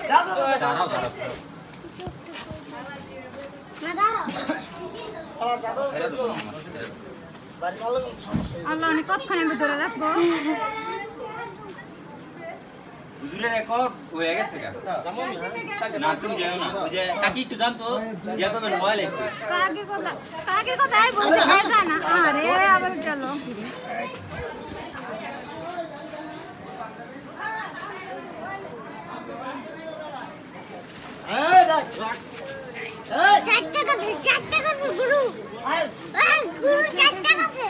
দাঁড়াও দাঁড়াও না দাঁড়াও আল্লাহ অনেক কতক্ষণ আমি ধরে রাখবো হুজুরের রেকর্ড হয়ে গেছে কেন না তুমি যাও না ওই যে কাকি একটু জানতো ইয়া করবেন মোবাইল একটু কাকে কথাই বলছে দেখা না আরে আবার গেল চারটে কাছে গুরু গুরু চারটে কাছে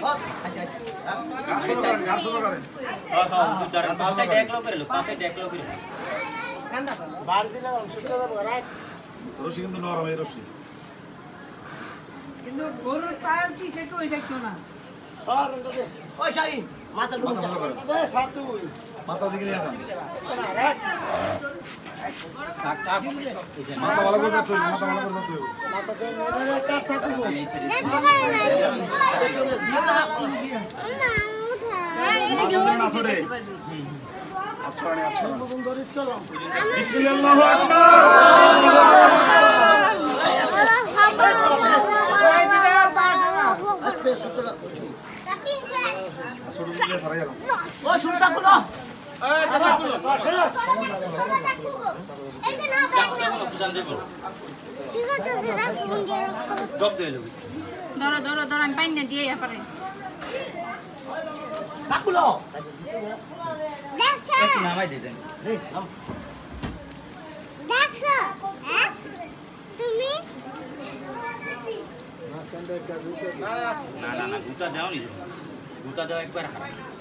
রশি কিন্তু নরম এই রশি কিন্তু গরুর পায়ের পিছে কই দেখতো না ওই শাহিন মাথা মাথা দিকে নিয়ে যান মাথা মাথা ভালো করে ধরতে হবে মাথা ভালো করে ধরতে হবে দেখতে পারে না না ছড়ে ছড়ে আছে বিসমিল্লাহ ছোট দিকে ছড়ে গেল ও শুনতা বলো ধরো ধরো ধরো আমি পাই না দিয়ে পারে কাকুলো দেখছো নামাই দিতেন দেখছো হ্যাঁ তুমি না না না গুটা দাও নি গুটা দাও একবার হারা